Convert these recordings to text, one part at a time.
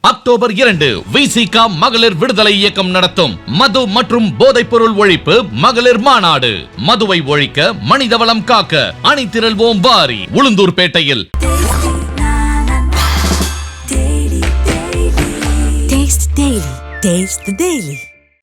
October 2 விசிக மகளிர் விடுதலை இயக்கம் நடத்தும் மது மற்றும் போதைப் பொருள் ஒழிப்பு மகளிர் மாநாடு. மதுவை ஒழிக்க, மனிதவளம் காக்க அணிதிரள்வோம் வாரி. உளுந்தூர்பேட்டையில்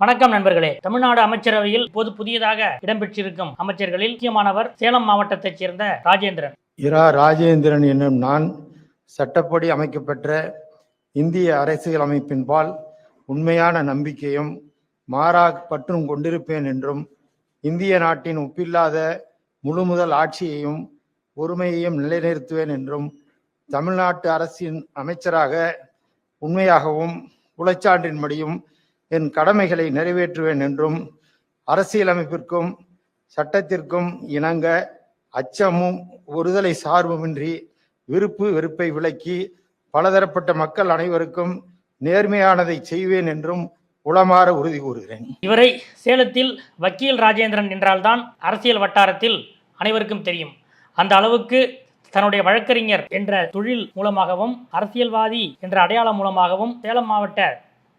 வணக்கம் நண்பர்களே. தமிழ்நாடு அமைச்சரவையில் இப்போது புதியதாக இடம்பெற்றிருக்கும் அமைச்சர்களில் முக்கியமானவர் சேலம் மாவட்டத்தைச் சேர்ந்த ராஜேந்திரன். ராஜேந்திரன் என்னும் நான் சட்டப்படி அமைக்கப்பெற்ற இந்திய அரசியல் அமைப்பின்பால் உண்மையான நம்பிக்கையும் மாறா பற்றும் கொண்டிருப்பேன் என்றும் இந்திய நாட்டின் ஒப்பில்லாத முழுமுதல் ஆட்சியையும் ஒருமையையும் நிலைநிறுத்துவேன் என்றும் தமிழ்நாட்டு அரசின் அமைச்சராக உண்மையாகவும் உழைச்சான்றின்படியும் என் கடமைகளை நிறைவேற்றுவேன் என்றும் அரசியலமைப்பிற்கும் சட்டத்திற்கும் இணங்க அச்சமும் ஒருதலை சார்புமின்றி விருப்பு வெறுப்பை விலக்கி பலதரப்பட்ட மக்கள் அனைவருக்கும் நேர்மையானதை செய்வேன் என்றும் உளமாற உறுதி கூறுகிறேன். இவரை சேலத்தில் வக்கீல் ராஜேந்திரன் என்றால்தான் அரசியல் வட்டாரத்தில் அனைவருக்கும் தெரியும். அந்த அளவுக்கு தன்னுடைய வழக்கறிஞர் என்ற தொழில் மூலமாகவும் அரசியல்வாதி என்ற அடையாளம் மூலமாகவும் சேலம் மாவட்ட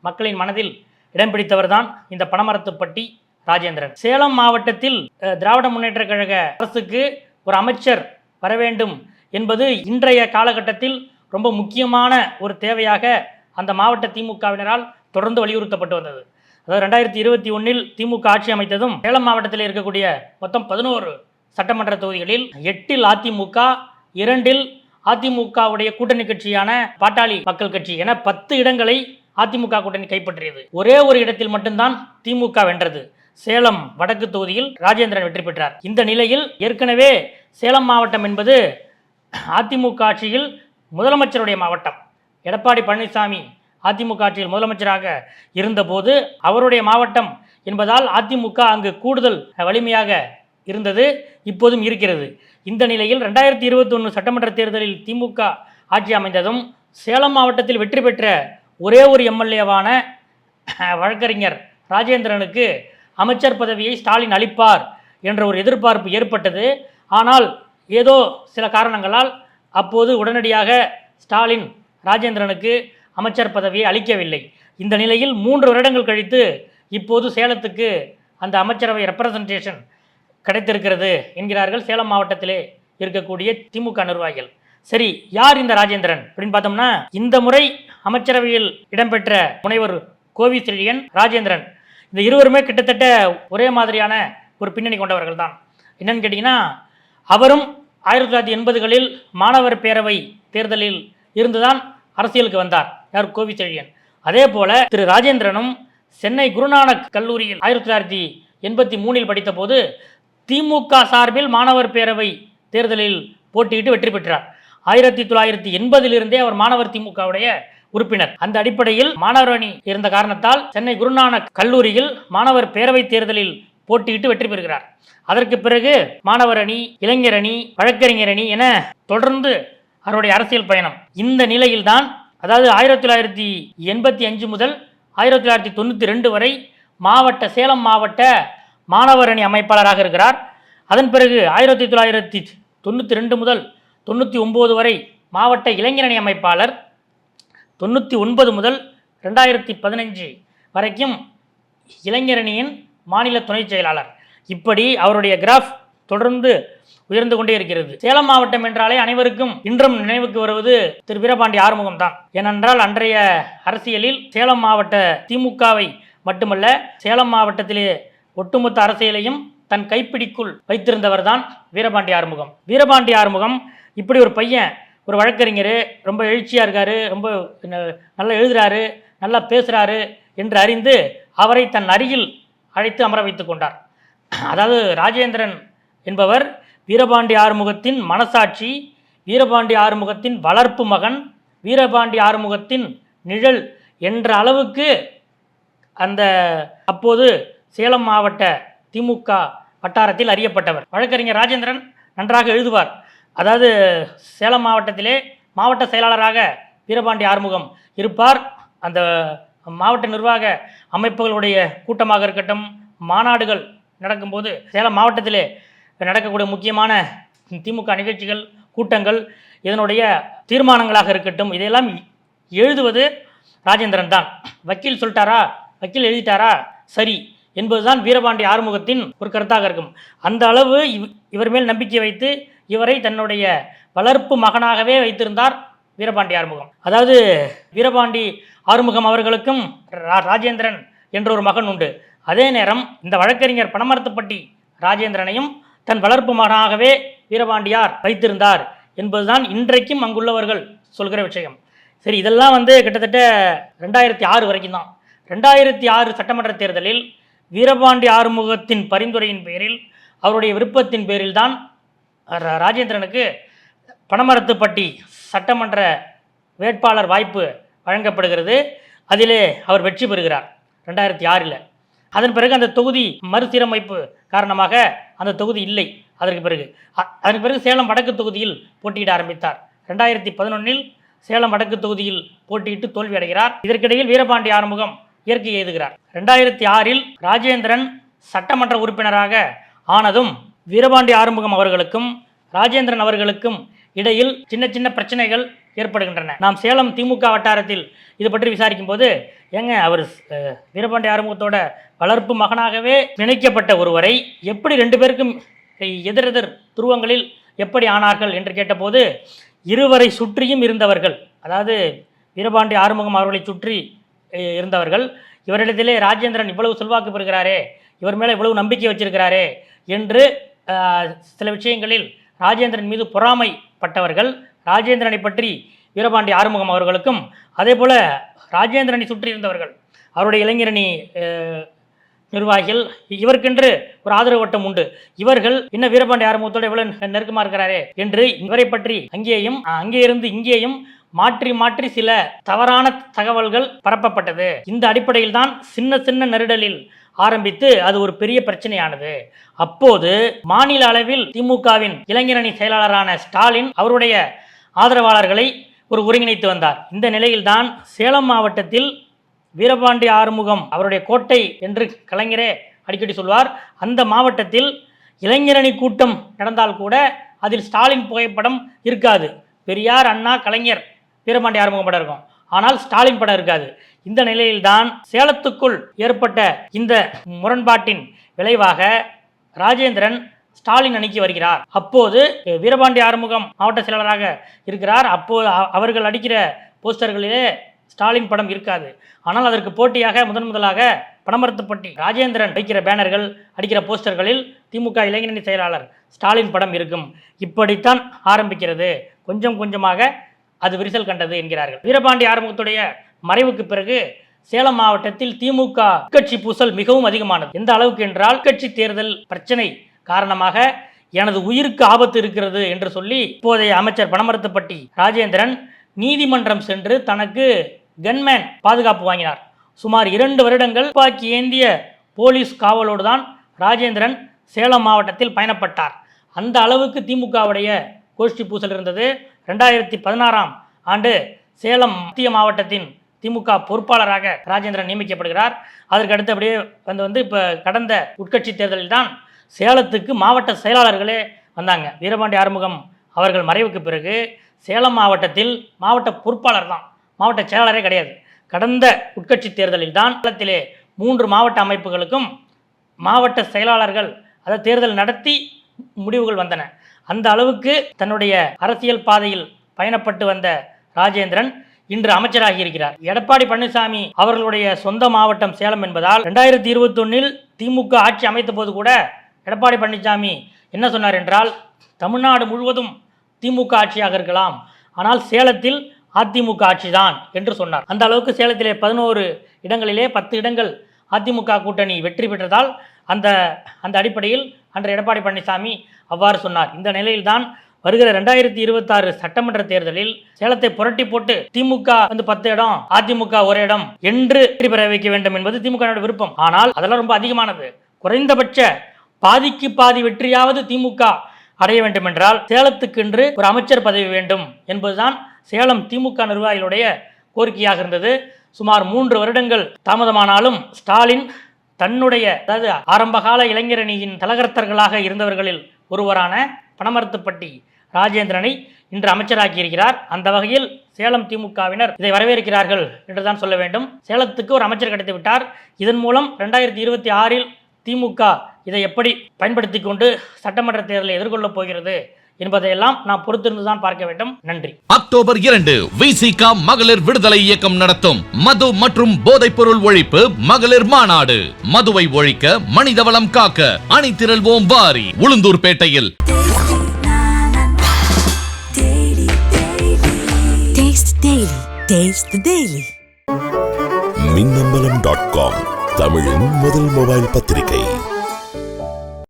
மக்களின் மனதில் இடம் பிடித்தவர்தான் இந்த பனமரத்துப்பட்டி ராஜேந்திரன். சேலம் மாவட்டத்தில் திராவிட முன்னேற்ற கழக அரசுக்கு ஒரு அமைச்சர் வர வேண்டும் என்பது இன்றைய காலகட்டத்தில் ரொம்ப முக்கியமான ஒரு தேவையாக அந்த மாவட்ட திமுகவினரால் தொடர்ந்து வலியுறுத்தப்பட்டு வந்தது. அதாவது 2021 திமுக ஆட்சி அமைத்ததும் சேலம் மாவட்டத்தில் இருக்கக்கூடிய மொத்தம் 11 சட்டமன்ற தொகுதிகளில் 8 அதிமுக, 2 அதிமுகவுடைய கூட்டணி கட்சியான பாட்டாளி மக்கள் கட்சி என 10 இடங்களை அதிமுக கூட்டணி கைப்பற்றியது. ஒரே ஒரு இடத்தில் மட்டும்தான் திமுக வென்றது. சேலம் வடக்கு தொகுதியில் ராஜேந்திரன் வெற்றி பெற்றார். இந்த நிலையில் ஏற்கனவே சேலம் மாவட்டம் என்பது அதிமுக ஆட்சியில் முதலமைச்சருடைய மாவட்டம். எடப்பாடி பழனிசாமி அதிமுக ஆட்சியில் முதலமைச்சராக இருந்தபோது அவருடைய மாவட்டம் என்பதால் அதிமுக அங்கு கூடுதல் வலிமையாக இருந்தது, இப்போதும் இருக்கிறது. இந்த நிலையில் 2021 சட்டமன்ற தேர்தலில் திமுக ஆட்சி அமைந்ததும் சேலம் மாவட்டத்தில் வெற்றி பெற்ற ஒரே ஒரு எம்எல்ஏவான வழக்கறிஞர் ராஜேந்திரனுக்கு அமைச்சர் பதவியை ஸ்டாலின் அளிப்பார் என்ற ஒரு எதிர்பார்ப்பு ஏற்பட்டது. ஆனால் ஏதோ சில காரணங்களால் அப்போது உடனடியாக ஸ்டாலின் ராஜேந்திரனுக்கு அமைச்சர் பதவியை அளிக்கவில்லை. இந்த நிலையில் 3 வருடங்கள் கழித்து இப்போது சேலத்துக்கு அந்த அமைச்சரவை ரெப்ரசன்டேஷன் கிடைத்திருக்கிறது என்கிறார்கள் சேலம் மாவட்டத்திலே இருக்கக்கூடிய திமுக நிர்வாகிகள். சரி, யார் இந்த ராஜேந்திரன் அப்படின்னு பார்த்தோம்னா, இந்த முறை அமைச்சரவையில் இடம்பெற்ற முனைவர் கோவி செழியன், ராஜேந்திரன், இந்த இருவருமே கிட்டத்தட்ட ஒரே மாதிரியான ஒரு பின்னணி கொண்டவர்கள் தான். என்னன்னு கேட்டிங்கன்னா, அவரும் 1980களில் மாணவர் பேரவை தேர்தலில் இருந்துதான் அரசியலுக்கு வந்தார். யார்? கோவி செழியன். அதே போல திரு ராஜேந்திரனும் சென்னை குருநானக் கல்லூரியில் 1983 படித்த போது திமுக சார்பில் மாணவர் பேரவை தேர்தலில் போட்டியிட்டு வெற்றி பெற்றார். 1980 அவர் மாணவர் திமுகவுடைய உறுப்பினர். அந்த அடிப்படையில் மாணவர் அணி இருந்த காரணத்தால் சென்னை குருநானக் கல்லூரியில் மாணவர் பேரவை தேர்தலில் போட்டியிட்டு வெற்றி பெறுகிறார். அதற்கு பிறகு மாணவர் அணி, இளைஞர் அணி, வழக்கறிஞர் அணி என தொடர்ந்து அவருடைய அரசியல் பயணம். இந்த நிலையில்தான், அதாவது 1985 முதல் 1992 வரை சேலம் மாவட்ட மாணவர் அணி அமைப்பாளராக இருக்கிறார். அதன் பிறகு 1992 முதல் 99 வரை மாவட்ட இளைஞர் அணி அமைப்பாளர், 99 முதல் 2015 வரைக்கும் இளைஞர் அணியின் மாநில துணை செயலாளர். இப்படி அவருடைய கிராஃப் தொடர்ந்து உயர்ந்து கொண்டே இருக்கிறது. சேலம் மாவட்டம் என்றாலே அனைவருக்கும் இன்றும் நினைவுக்கு வருவது திரு வீரபாண்டி ஆறுமுகம் தான். ஏனென்றால் அன்றைய அரசியலில் சேலம் மாவட்ட திமுகவை மட்டுமல்ல, சேலம் மாவட்டத்திலே ஒட்டுமொத்த அரசியலையும் தன் கைப்பிடிக்குள் வைத்திருந்தவர் தான் வீரபாண்டி ஆறுமுகம். வீரபாண்டி ஆறுமுகம் இப்படி ஒரு பையன், ஒரு வழக்கறிஞர், ரொம்ப எழுச்சியாக இருக்காரு, ரொம்ப நல்லா எழுதுறாரு, நல்லா பேசுகிறாரு என்று அறிந்து அவரை தன் அருகில் அழைத்து அமர வைத்து கொண்டார். அதாவது ராஜேந்திரன் என்பவர் வீரபாண்டி ஆறுமுகத்தின் மனசாட்சி, வீரபாண்டி ஆறுமுகத்தின் வளர்ப்பு மகன், வீரபாண்டி ஆறுமுகத்தின் நிழல் என்ற அளவுக்கு அந்த அப்போது சேலம் மாவட்ட திமுக வட்டாரத்தில் அறியப்பட்டவர். வழக்கறிஞர் ராஜேந்திரன் நன்றாக எழுதுவார். அதாவது சேலம் மாவட்டத்திலே மாவட்ட செயலாளராக வீரபாண்டி ஆறுமுகம் இருப்பார். அந்த மாவட்ட நிர்வாக அமைப்புகளுடைய கூட்டமாக இருக்கட்டும், மாநாடுகள் நடக்கும்போது சேலம் மாவட்டத்திலே நடக்கக்கூடிய முக்கியமான திமுக நிகழ்ச்சிகள், கூட்டங்கள், இதனுடைய தீர்மானங்களாக இருக்கட்டும், இதையெல்லாம் எழுதுவது ராஜேந்திரன் தான். வக்கீல் சொல்லிட்டாரா, வக்கீல் எழுதிட்டாரா, சரி என்பதுதான் வீரபாண்டி ஆறுமுகத்தின் ஒரு கருத்தாக இருக்கும். அந்த அளவு இவர் மேல் நம்பிக்கை வைத்து இவரை தன்னுடைய வளர்ப்பு மகனாகவே வைத்திருந்தார் வீரபாண்டி ஆறுமுகம். அதாவது வீரபாண்டி ஆறுமுகம் அவர்களுக்கும் ராஜேந்திரன் என்ற ஒரு மகன் உண்டு. அதே நேரம் இந்த வழக்கறிஞர் பனமரத்துப்பட்டி ராஜேந்திரனையும் தன் வளர்ப்பு மகனாகவே வீரபாண்டியார் வைத்திருந்தார் என்பதுதான் இன்றைக்கும் அங்குள்ளவர்கள் சொல்கிற விஷயம். சரி, இதெல்லாம் கிட்டத்தட்ட 2006 வரைக்கும் தான். 2006 சட்டமன்ற தேர்தலில் வீரபாண்டி ஆறுமுகத்தின் பரிந்துரையின் பேரில், அவருடைய விருப்பத்தின் பேரில் தான் ராஜேந்திரனுக்கு பனமரத்துப்பட்டி சட்டமன்ற வேட்பாளர் வாய்ப்பு வழங்கப்படுகிறது. அதிலே அவர் வெற்றி பெறுகிறார் 2006. அதன் பிறகு அந்த தொகுதி மறுசீரமைப்பு காரணமாக அந்த தொகுதி இல்லை. அதற்கு பிறகு சேலம் வடக்கு தொகுதியில் போட்டியிட ஆரம்பித்தார். 2011 சேலம் வடக்கு தொகுதியில் போட்டியிட்டு தோல்வி அடைகிறார். இதற்கிடையில் வீரபாண்டி ஆறுமுகம் இயற்கை எய்துகிறார். 2006 ராஜேந்திரன் சட்டமன்ற உறுப்பினராக ஆனதும் வீரபாண்டி ஆறுமுகம் அவர்களுக்கும் ராஜேந்திரன் அவர்களுக்கும் இடையில் சின்ன சின்ன பிரச்சனைகள் ஏற்படுகின்றன. நாம் சேலம் திமுக வட்டாரத்தில் இது பற்றி விசாரிக்கும் போது, அவர் வீரபாண்டி ஆறுமுகத்தோட வளர்ப்பு மகனாகவே நினைக்கப்பட்ட ஒருவரை எப்படி 2 பேருக்கும் எதிரெதிர் துருவங்களில் எப்படி ஆனார்கள் என்று கேட்டபோது, இருவரை சுற்றியும் இருந்தவர்கள், அதாவது வீரபாண்டி ஆறுமுகம் அவர்களை சுற்றி இருந்தவர்கள், இவரிடத்திலே ராஜேந்திரன் இவ்வளவு செல்வாக்கு பெறுகிறாரே, இவர் மேலே இவ்வளவு நம்பிக்கை வச்சிருக்கிறாரே என்று சில விஷயங்களில் ராஜேந்திரன் மீது பொறாமைப்பட்டவர்கள். ராஜேந்திரனை பற்றி வீரபாண்டி ஆறுமுகம் அவர்களுக்கும், அதே போல ராஜேந்திரனை சுற்றி இருந்தவர்கள், அவருடைய இளைஞரணி நிர்வாகிகள், இவருக்கென்று ஒரு ஆதரவு வட்டம் உண்டு. இவர்கள் இன்னும் வீரபாண்டி ஆறுமுகத்தோடு இவ்வளவு நெருக்கமாக இருக்கிறாரே என்று இவரை பற்றி அங்கே இருந்து இங்கேயும் மாற்றி மாற்றி சில தவறான தகவல்கள் பரப்பப்பட்டது. இந்த அடிப்படையில் தான் சின்ன சின்ன நெருடலில் ஆரம்பித்து அது ஒரு பெரிய பிரச்சனையானது. அப்போது மாநில அளவில் திமுகவின் இளைஞரணி செயலாளரான ஸ்டாலின் அவருடைய ஆதரவாளர்களை ஒருங்கிணைத்து வந்தார். இந்த நிலையில்தான் சேலம் மாவட்டத்தில் வீரபாண்டி ஆறுமுகம் அவருடைய கோட்டை என்று கலைஞரே அடிக்கடி சொல்வார். அந்த மாவட்டத்தில் இளைஞரணி கூட்டம் நடந்தால் கூட அதில் ஸ்டாலின் புகைப்படம் இருக்காது. பெரியார், அண்ணா, கலைஞர், வீரபாண்டி ஆறுமுகம் படம் இருக்கும், ஆனால் ஸ்டாலின் படம் இருக்காது. இந்த நிலையில்தான் சேலத்துக்குள் ஏற்பட்ட இந்த முரண்பாட்டின் விளைவாக ராஜேந்திரன் ஸ்டாலின் அணிக்கு வருகிறார். அப்போது வீரபாண்டி ஆறுமுகம் மாவட்ட செயலாளராக இருக்கிறார். அப்போது அவர்கள் அடிக்கிற போஸ்டர்களிலே ஸ்டாலின் படம் இருக்காது. ஆனால் அதற்கு போட்டியாக முதலாக பனமரத்துப்பட்டி ராஜேந்திரன் வைக்கிற பேனர்கள், அடிக்கிற போஸ்டர்களில் திமுக இளைஞரணி செயலாளர் ஸ்டாலின் படம் இருக்கும். இப்படித்தான் ஆரம்பிக்கிறது. கொஞ்சம் கொஞ்சமாக அது விரிசல் கண்டது என்கிறார்கள். வீரபாண்டி ஆறுமுகத்துடைய மறைவுக்கு பிறகு சேலம் மாவட்டத்தில் திமுக உட்கட்சி பூசல் மிகவும் அதிகமானது. எந்த அளவுக்கு என்றால், உட்கட்சி தேர்தல் பிரச்சனை காரணமாக எனது உயிருக்கு ஆபத்து இருக்கிறது என்று சொல்லி இப்போதைய அமைச்சர் பனமரத்துப்பட்டி ராஜேந்திரன் நீதிமன்றம் சென்று தனக்கு கன்மேன் பாதுகாப்பு வாங்கினார். சுமார் 2 வருடங்கள் துப்பாக்கி ஏந்திய போலீஸ் காவலோடு தான் ராஜேந்திரன் சேலம் மாவட்டத்தில் பயணப்பட்டார். அந்த அளவுக்கு திமுகவுடைய கோஷ்டி பூசல் இருந்தது. 2016 ஆண்டு சேலம் மத்திய மாவட்டத்தின் திமுக பொறுப்பாளராக ராஜேந்திரன் நியமிக்கப்படுகிறார். அதற்கு அடுத்தபடியே இப்போ கடந்த உட்கட்சி தேர்தலில் தான் சேலத்துக்கு மாவட்ட செயலாளர்களே வந்தாங்க. வீரபாண்டி ஆறுமுகம் அவர்கள் மறைவுக்கு பிறகு சேலம் மாவட்டத்தில் மாவட்ட பொறுப்பாளர் தான், மாவட்ட செயலாளரே கிடையாது. கடந்த உட்கட்சி தேர்தலில் தான் சேலத்திலே 3 மாவட்ட அமைப்புகளுக்கும் மாவட்ட செயலாளர்கள், அதாவது தேர்தல் நடத்தி முடிவுகள் வந்தன. அந்த அளவுக்கு தன்னுடைய அரசியல் பாதையில் பயணப்பட்டு வந்த ராஜேந்திரன் இன்று அமைச்சராகி இருக்கிறார். எடப்பாடி பழனிசாமி அவர்களுடைய சொந்த மாவட்டம் சேலம் என்பதால் 2021 திமுக ஆட்சி அமைத்த போது கூட எடப்பாடி பழனிசாமி என்ன சொன்னார் என்றால், தமிழ்நாடு முழுவதும் திமுக ஆட்சியாக இருக்கலாம், ஆனால் சேலத்தில் அதிமுக ஆட்சி தான் என்று சொன்னார். அந்த அளவுக்கு சேலத்திலே 11 இடங்களிலே 10 இடங்கள் அதிமுக கூட்டணி வெற்றி பெற்றதால் அந்த அடிப்படையில் அன்று எடப்பாடி பழனிசாமி அவ்வாறு சொன்னார். இந்த நிலையில்தான் வருகிற 2026 சட்டமன்ற தேர்தலில் சேலத்தை புரட்டி போட்டு திமுக 10 இடம், அதிமுக 1 இடம் என்று வெற்றி பெற வைக்க வேண்டும் என்பது திமுக விருப்பம். ஆனால் அதெல்லாம் ரொம்ப அதிகமானது. குறைந்தபட்ச பாதிக்கு பாதி வெற்றியாவது திமுக அடைய வேண்டும் என்றால் சேலத்துக்கென்று ஒரு அமைச்சர் பதவி வேண்டும் என்பதுதான் சேலம் திமுக நிர்வாகிகளுடைய கோரிக்கையாக இருந்தது. சுமார் 3 வருடங்கள் தாமதமானாலும் ஸ்டாலின் தன்னுடைய, அதாவது ஆரம்பகால இளைஞரணியின் தலகர்த்தர்களாக இருந்தவர்களில் ஒருவரான பனமரத்துப்பட்டி ராஜேந்திரனை இன்று அமைச்சராக்கி இருக்கிறார். அந்த வகையில் சேலம் திமுகவினர் இதை வரவேற்கிறார்கள் என்றுதான் சொல்ல வேண்டும். சேலத்துக்கு ஒரு அமைச்சர் கிடைத்து விட்டார். இதன் மூலம் 2026 திமுக இதை எப்படி பயன்படுத்தி கொண்டு சட்டமன்ற தேர்தலை எதிர்கொள்ளப் போகிறது என்பதையெல்லாம் நாம் பொறுத்திருந்துதான் பார்க்க வேண்டும். நன்றி. அக்டோபர் 2 விசிக மகளிர் விடுதலை இயக்கம் நடத்தும் மது மற்றும் போதைப் பொருள் ஒழிப்பு மகளிர் மாநாடு. மதுவை ஒழிக்க, மனிதவளம் காக்க அணிதிரள்வோம் வாரி. உளுந்தூர்பேட்டையில் மின்னம்பலம்.com தமிழின் முதல் மொபைல் பத்திரிகை.